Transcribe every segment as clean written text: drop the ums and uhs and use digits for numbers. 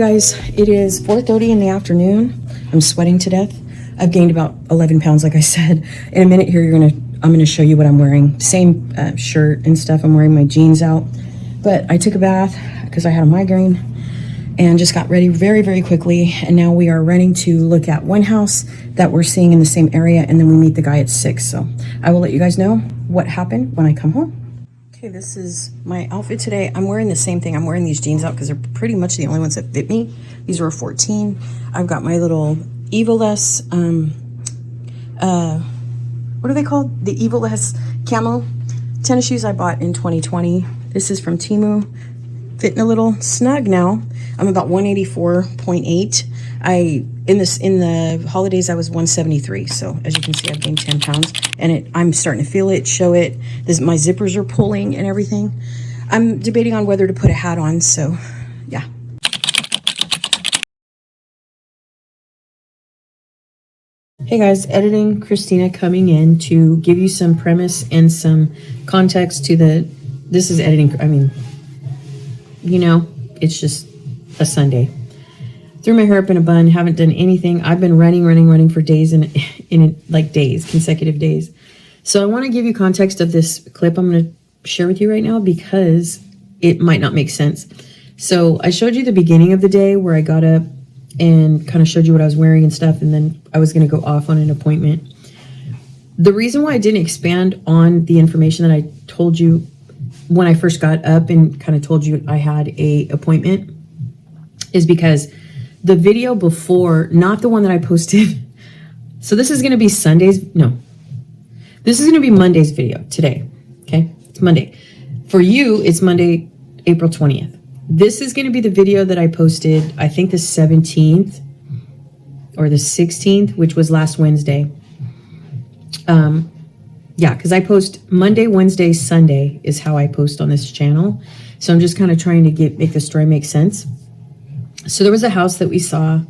guys, it is 4:30 in the afternoon. I'm sweating to death. I've gained about 11 pounds, like I said. In a minute here, I'm gonna show you what I'm wearing. Same shirt and stuff. I'm wearing my jeans out. But I took a bath because I had a migraine and just got ready very, very quickly. And now we are running to look at one house that we're seeing in the same area, and then we meet the guy at 6. So I will let you guys know what happened when I come home. Okay, this is my outfit today. I'm wearing the same thing. I'm wearing these jeans out because they're pretty much the only ones that fit me. These were 14. I've got my little Eviless, what are they called? The Eviless camo tennis shoes I bought in 2020. This is from Temu. Fitting a little snug now. I'm about 184.8. In the holidays I was 173. So as you can see, I've gained 10 pounds, and I'm starting to feel it, show it. My zippers are pulling and everything. I'm debating on whether to put a hat on. So yeah. Hey guys, editing Christina coming in to give you some premise and some context to this is editing. I mean, you know, it's just a Sunday. Threw my hair up in a bun, haven't done anything. I've been running for days and like days, consecutive days. So I want to give you context of this clip I'm going to share with you right now because it might not make sense. So I showed you the beginning of the day where I got up and kind of showed you what I was wearing and stuff, and then I was going to go off on an appointment. The reason why I didn't expand on the information that I told you when I first got up and kind of told you I had a appointment is because the video before, not the one that I posted. So this is going to be this is going to be Monday's video today. Okay. It's Monday. For you, it's Monday, April 20th. This is going to be the video that I posted, I think the 17th or the 16th, which was last Wednesday. Yeah, because I post Monday, Wednesday, Sunday is how I post on this channel. So I'm just kind of trying to make the story make sense. So there was a house that we saw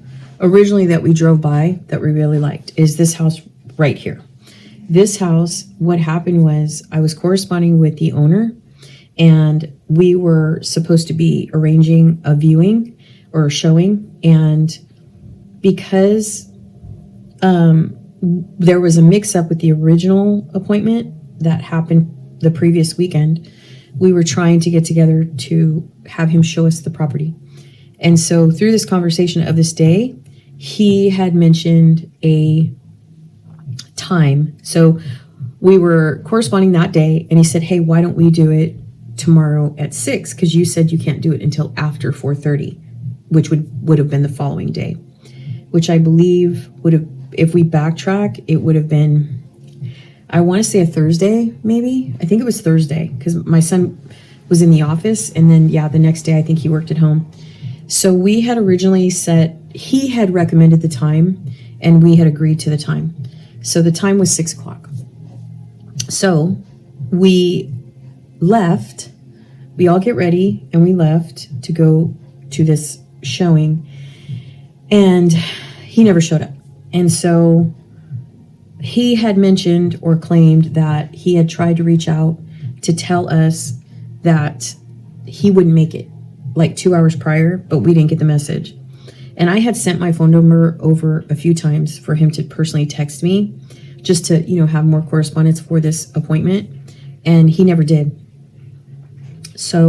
originally that we drove by that we really liked, is this house right here. This house, what happened was I was corresponding with the owner, and we were supposed to be arranging a viewing or a showing. And because there was a mix-up with the original appointment that happened the previous weekend, we were trying to get together to have him show us the property. And so through this conversation of this day, he had mentioned a time. So we were corresponding that day, and he said, hey, why don't we do it tomorrow at 6? Because you said you can't do it until after 4:30, which would have been the following day, which I believe would have, if we backtrack, it would have been, I want to say a Thursday, maybe. I think it was Thursday because my son was in the office, and then, yeah, the next day I think he worked at home. So we had originally he had recommended the time, and we had agreed to the time. So the time was 6 o'clock. So we left, we all get ready, and we left to go to this showing, and he never showed up. And so he had mentioned or claimed that he had tried to reach out to tell us that he wouldn't make it like 2 hours prior, but we didn't get the message. And I had sent my phone number over a few times for him to personally text me just to, have more correspondence for this appointment. And he never did. So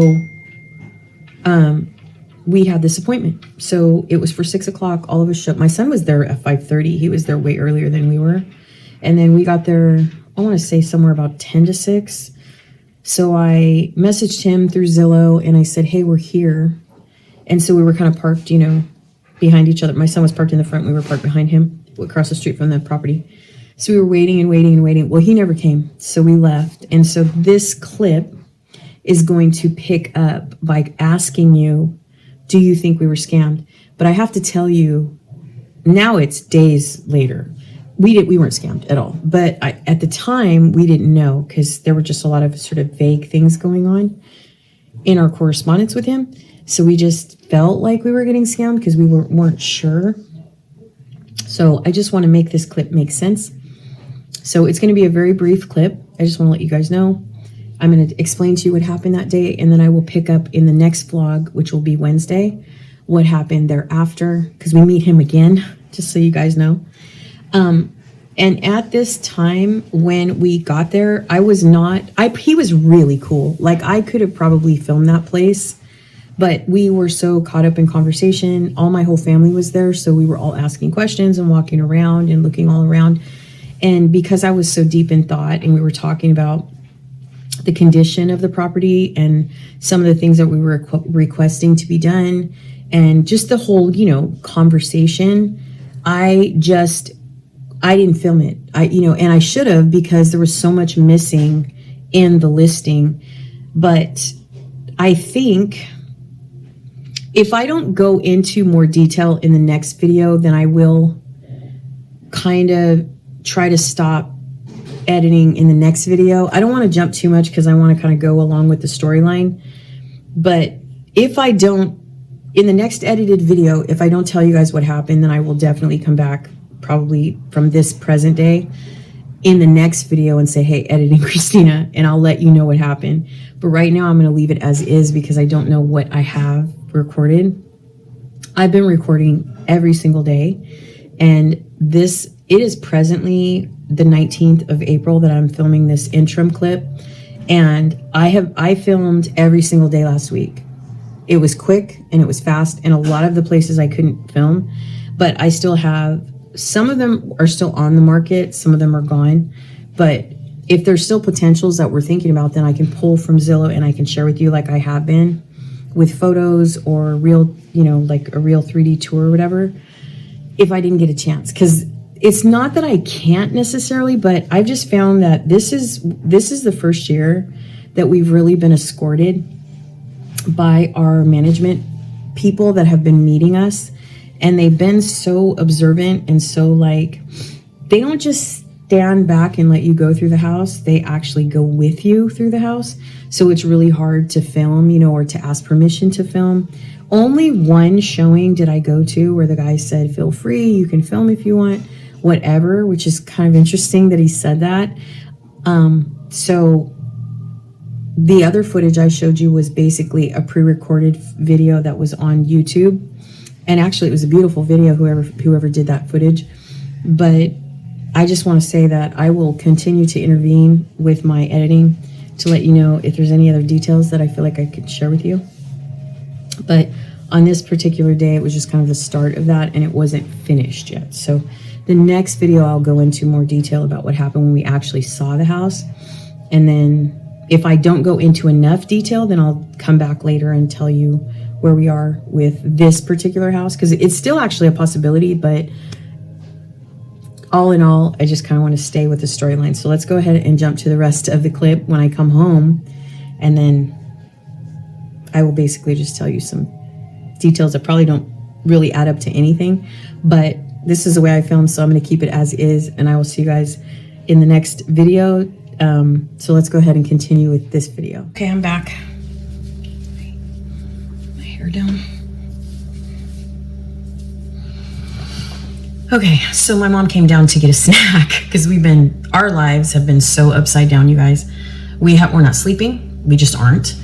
we had this appointment. So it was for 6 o'clock. All of us showed. My son was there at 5:30. He was there way earlier than we were. And then we got there, I want to say somewhere about 10 to 6. So I messaged him through Zillow, and I said, hey, we're here. And so we were kind of parked, behind each other. My son was parked in the front. We were parked behind him across the street from the property. So we were waiting and waiting and waiting. Well, he never came. So we left. And so this clip is going to pick up by asking you, do you think we were scammed? But I have to tell you, now it's days later. We weren't scammed at all. But at the time, we didn't know because there were just a lot of sort of vague things going on in our correspondence with him. So we just felt like we were getting scammed because we weren't sure. So I just want to make this clip make sense. So it's going to be a very brief clip. I just want to let you guys know. I'm going to explain to you what happened that day, and then I will pick up in the next vlog, which will be Wednesday, what happened thereafter, because we meet him again, just so you guys know. And at this time when we got there, he was really cool. Like, I could have probably filmed that place, but we were so caught up in conversation. All my whole family was there, so we were all asking questions and walking around and looking all around. And because I was so deep in thought and we were talking about the condition of the property and some of the things that we were requesting to be done and just the whole, conversation, I didn't film it. And I should have, because there was so much missing in the listing. But I think if I don't go into more detail in the next video, then I will kind of try to stop editing in the next video. I don't want to jump too much because I want to kind of go along with the storyline. But if I don't, in the next edited video, if I don't tell you guys what happened, then I will definitely come back probably from this present day in the next video and say, hey, editing Christina, and I'll let you know what happened. But right now I'm going to leave it as is because I don't know what I have recorded. I've been recording every single day, and it is presently the 19th of April that I'm filming this interim clip, and I filmed every single day last week. It was quick and it was fast, and a lot of the places I couldn't film, but I still have, some of them are still on the market, some of them are gone. But if there's still potentials that we're thinking about, then I can pull from Zillow and I can share with you, like I have been, with photos or real, like a real 3D tour or whatever, if I didn't get a chance. Because it's not that I can't necessarily, but I've just found that this is the first year that we've really been escorted by our management people that have been meeting us. And they've been so observant and so, like, they don't just stand back and let you go through the house. They actually go with you through the house. So it's really hard to film, or to ask permission to film. Only one showing did I go to where the guy said, feel free, you can film if you want, whatever, which is kind of interesting that he said that. So the other footage I showed you was basically a pre-recorded video that was on YouTube. And actually, it was a beautiful video, whoever did that footage. But I just want to say that I will continue to intervene with my editing to let you know if there's any other details that I feel like I could share with you. But on this particular day, it was just kind of the start of that, and it wasn't finished yet. So the next video, I'll go into more detail about what happened when we actually saw the house. And then if I don't go into enough detail, then I'll come back later and tell you where we are with this particular house, because it's still actually a possibility, but all in all, I just kind of want to stay with the storyline. So let's go ahead and jump to the rest of the clip when I come home, and then I will basically just tell you some details that probably don't really add up to anything, but this is the way I film, so I'm going to keep it as is, and I will see you guys in the next video. So let's go ahead and continue with this video. Okay, I'm back. Down. Okay, so my mom came down to get a snack because our lives have been so upside down, you guys. We're not sleeping. We just aren't.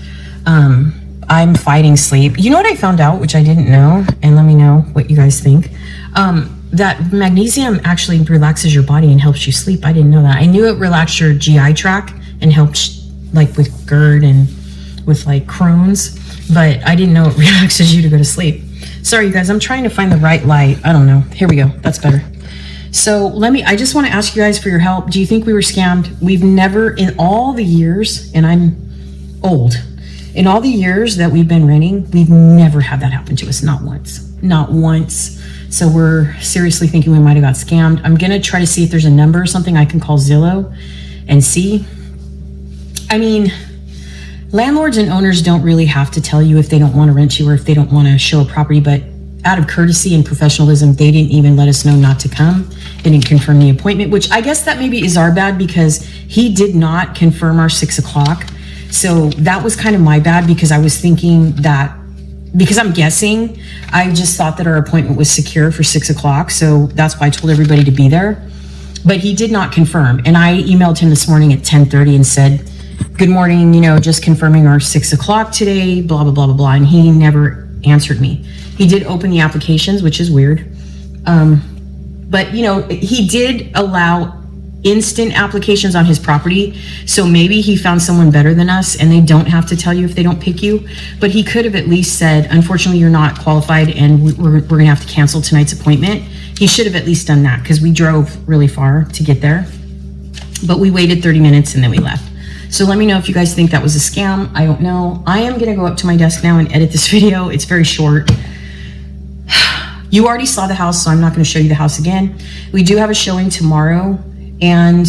I'm fighting sleep. You know what I found out, which I didn't know, and let me know what you guys think. That magnesium actually relaxes your body and helps you sleep. I didn't know that. I knew it relaxed your GI tract and helps, like, with GERD and with, like, Crohn's. But I didn't know it relaxes you to go to sleep. Sorry, you guys, I'm trying to find the right light. I don't know. Here we go. That's better. So I just want to ask you guys for your help. Do you think we were scammed? We've never, in all the years, and I'm old, in all the years that we've been renting, we've never had that happen to us. Not once. Not once. So we're seriously thinking we might have got scammed. I'm going to try to see if there's a number or something I can call Zillow and see. I mean, landlords and owners don't really have to tell you if they don't want to rent you or if they don't want to show a property, but out of courtesy and professionalism, they didn't even let us know not to come. They didn't confirm the appointment, which I guess that maybe is our bad because he did not confirm our 6 o'clock. So that was kind of my bad because I was thinking that, because I'm guessing, I just thought that our appointment was secure for 6 o'clock. So that's why I told everybody to be there. But he did not confirm. And I emailed him this morning at 10:30 and said, good morning, just confirming our 6 o'clock today, blah, blah, blah, blah, blah. And he never answered me. He did open the applications, which is weird. But you know, he did allow instant applications on his property, so maybe he found someone better than us and they don't have to tell you if they don't pick you. But he could have at least said, unfortunately you're not qualified and we're gonna have to cancel tonight's appointment. He should have at least done that, because we drove really far to get there, but we waited 30 minutes and then we left. So let me know if you guys think that was a scam. I don't know. I am gonna go up to my desk now and edit this video. It's very short. You already saw the house, so I'm not gonna show you the house again. We do have a showing tomorrow, and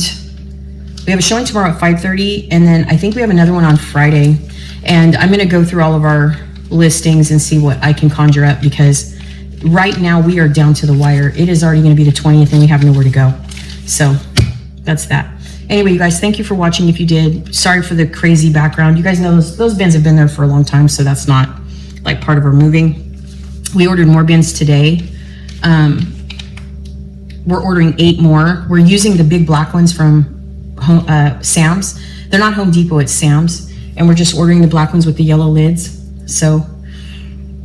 we have a showing tomorrow at 5:30, and then I think we have another one on Friday. And I'm gonna go through all of our listings and see what I can conjure up, because right now we are down to the wire. It is already gonna be the 20th and we have nowhere to go. So that's that. Anyway, you guys, thank you for watching. If you did, sorry for the crazy background. You guys know those bins have been there for a long time, so that's not like part of our moving. We ordered more bins today. We're ordering 8 more. We're using the big black ones from Sam's. They're not Home Depot, it's Sam's. And we're just ordering the black ones with the yellow lids. So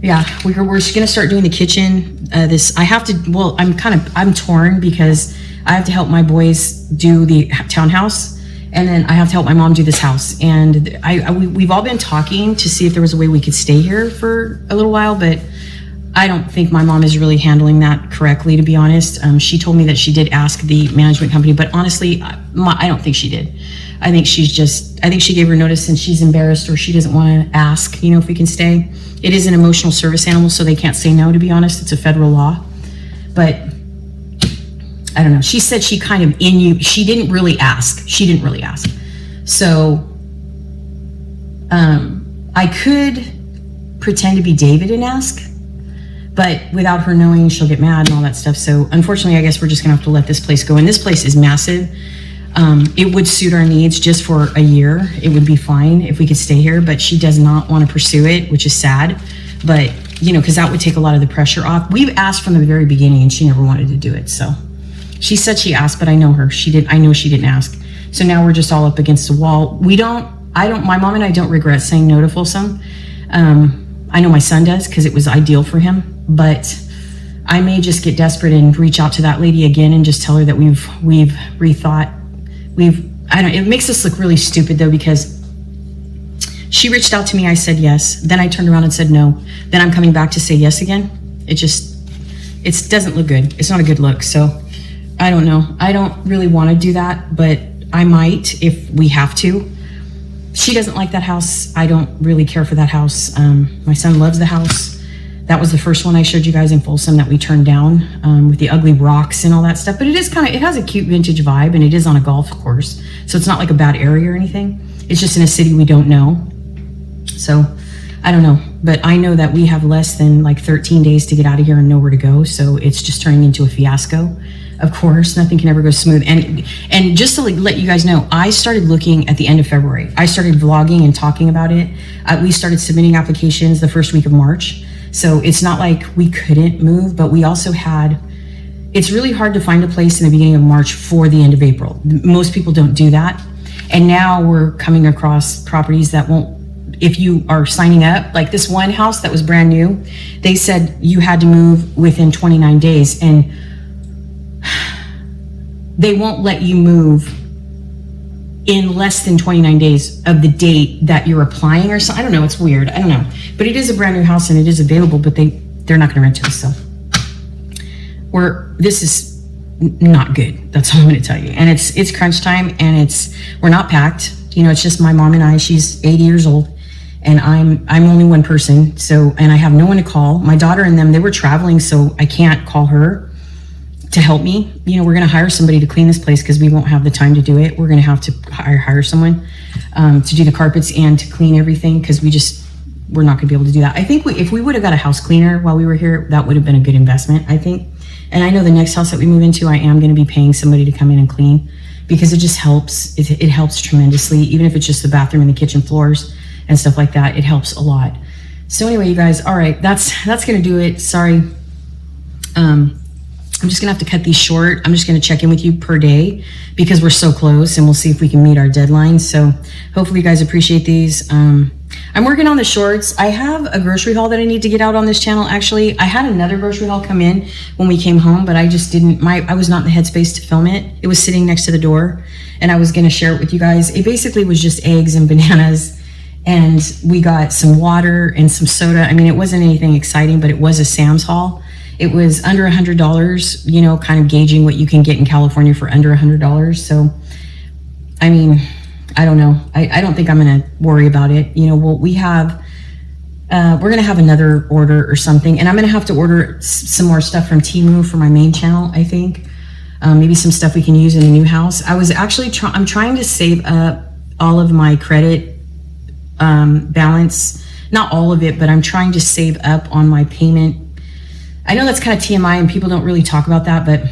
yeah, we're just gonna start doing the kitchen. I'm torn, because I have to help my boys do the townhouse, and then I have to help my mom do this house. And we've all been talking to see if there was a way we could stay here for a little while, but I don't think my mom is really handling that correctly, to be honest. She told me that she did ask the management company, but honestly, I don't think she did. I think she gave her notice and she's embarrassed, or she doesn't want to ask, you know, if we can stay. It is an emotional service animal, so they can't say no, to be honest. It's a federal law. But I don't know. She said she kind of she didn't really ask. So I could pretend to be David and ask, but without her knowing, she'll get mad and all that stuff. So unfortunately, I guess we're just gonna have to let this place go. And this place is massive. It would suit our needs just for a year. It would be fine if we could stay here, but she does not want to pursue it, which is sad. But, you know, because that would take a lot of the pressure off. We've asked from the very beginning and she never wanted to do it. So she said she asked, but I know her. I know she didn't ask. So now we're just all up against the wall. My mom and I don't regret saying no to Folsom. I know my son does, because it was ideal for him. But I may just get desperate and reach out to that lady again and just tell her that we've rethought. It makes us look really stupid though, because she reached out to me, I said yes. Then I turned around and said no. Then I'm coming back to say yes again. It doesn't look good. It's not a good look. So I don't know. I don't really want to do that, but I might if we have to. She doesn't like that house. I don't really care for that house. My son loves the house. That was the first one I showed you guys in Folsom that we turned down, with the ugly rocks and all that stuff. But it has a cute vintage vibe, and it is on a golf course. So it's not like a bad area or anything. It's just in a city we don't know. So I don't know, but I know that we have less than like 13 days to get out of here and nowhere to go. So it's just turning into a fiasco. Of course, nothing can ever go smooth. And just to let you guys know, I started looking at the end of February. I started vlogging and talking about it. We started submitting applications the first week of March. So it's not like we couldn't move, but we also it's really hard to find a place in the beginning of March for the end of April. Most people don't do that. And now we're coming across properties that won't, if you are signing up, like this one house that was brand new, they said you had to move within 29 days and they won't let you move in less than 29 days of the date that you're applying or something. I don't know, it's weird, I don't know. But it is a brand new house and it is available, but they're not gonna rent to us, so. This is not good, that's all I'm gonna tell you. And it's crunch time and we're not packed. You know, it's just my mom and I, she's 80 years old and I'm only one person, so, and I have no one to call. My daughter and them, they were traveling, so I can't call her to help me. You know, we're gonna hire somebody to clean this place because we won't have the time to do it. We're gonna have to hire someone to do the carpets and to clean everything because we're not gonna be able to do that. I think if we would have got a house cleaner while we were here, that would have been a good investment, I think. And I know the next house that we move into, I am gonna be paying somebody to come in and clean because it just helps. It helps tremendously, even if it's just the bathroom and the kitchen floors and stuff like that, it helps a lot. So anyway, you guys, all right, that's gonna do it. Sorry. I'm just gonna have to cut these short. I'm just gonna check in with you per day because we're so close, and we'll see if we can meet our deadline. So hopefully you guys appreciate these. I'm working on the shorts. I have a grocery haul that I need to get out on this channel. Actually, I had another grocery haul come in when we came home, but I just didn't, I was not in the headspace to film it. It was sitting next to the door, and I was gonna share it with you guys. It basically was just eggs and bananas, and we got some water and some soda. I mean, it wasn't anything exciting, but it was a Sam's haul. It was under $100, you know, kind of gauging what you can get in California for under $100. So, I mean, I don't know. I don't think I'm going to worry about it. You know, we're going to have another order or something, and I'm going to have to order some more stuff from Temu for my main channel, I think. Maybe some stuff we can use in the new house. I was actually I'm trying to save up all of my credit balance. Not all of it, but I'm trying to save up on my payment. I know that's kind of TMI and people don't really talk about that, but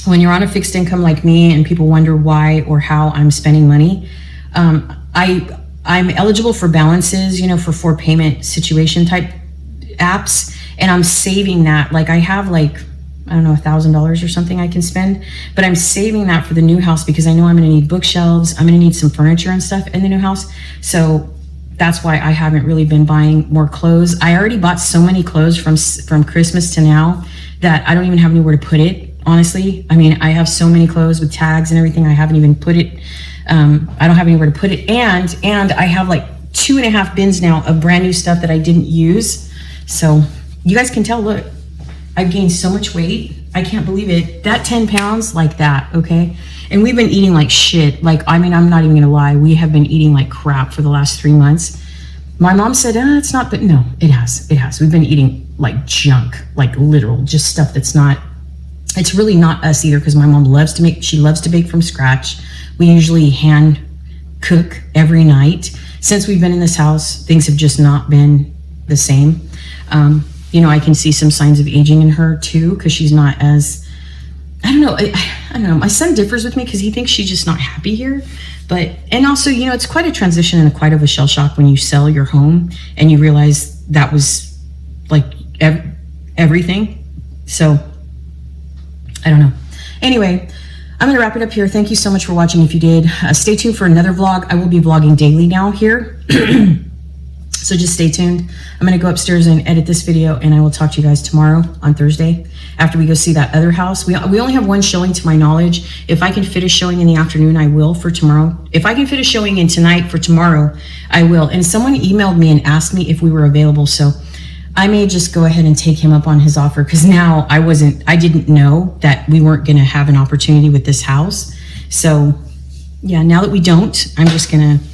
when you're on a fixed income like me and people wonder why or how I'm spending money, I'm eligible for balances, you know, for 4 payment situation type apps, and I'm saving that. Like I have like, I don't know, $1,000 or something I can spend, but I'm saving that for the new house because I know I'm going to need bookshelves. I'm going to need some furniture and stuff in the new house. So that's why I haven't really been buying more clothes. I already bought so many clothes from Christmas to now that I don't even have anywhere to put it, honestly. I mean, I have so many clothes with tags and everything. I haven't even put it. I don't have anywhere to put it. And I have like 2.5 bins now of brand new stuff that I didn't use. So you guys can tell, look, I've gained so much weight. I can't believe it. That 10 pounds like that, okay? And we've been eating like shit. Like, I mean, I'm not even gonna lie. We have been eating like crap for the last 3 months. My mom said, it's not, but no, it has. We've been eating like junk, like literal, just stuff that's not, it's really not us either, because my mom she loves to bake from scratch. We usually hand cook every night. Since we've been in this house, things have just not been the same. You know, I can see some signs of aging in her too, because she's not as, I don't know. My son differs with me because he thinks she's just not happy here. And also, you know, it's quite a transition and quite of a shell shock when you sell your home and you realize that was like everything. So I don't know. Anyway, I'm going to wrap it up here. Thank you so much for watching. If you did, stay tuned for another vlog. I will be vlogging daily now here. So just stay tuned. I'm going to go upstairs and edit this video, and I will talk to you guys tomorrow on Thursday after we go see that other house. We only have one showing to my knowledge. If I can fit a showing in the afternoon, I will for tomorrow. If I can fit a showing in tonight for tomorrow, I will. And someone emailed me and asked me if we were available. So I may just go ahead and take him up on his offer, because now I didn't know that we weren't going to have an opportunity with this house. So yeah, now that we don't, I'm just going to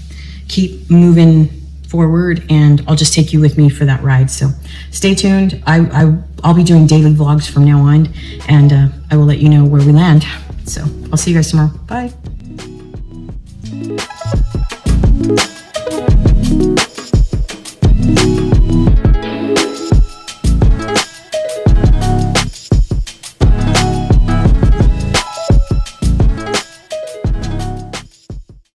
keep moving forward, and I'll just take you with me for that ride. So stay tuned. I'll be doing daily vlogs from now on, and I will let you know where we land. So I'll see you guys tomorrow. Bye.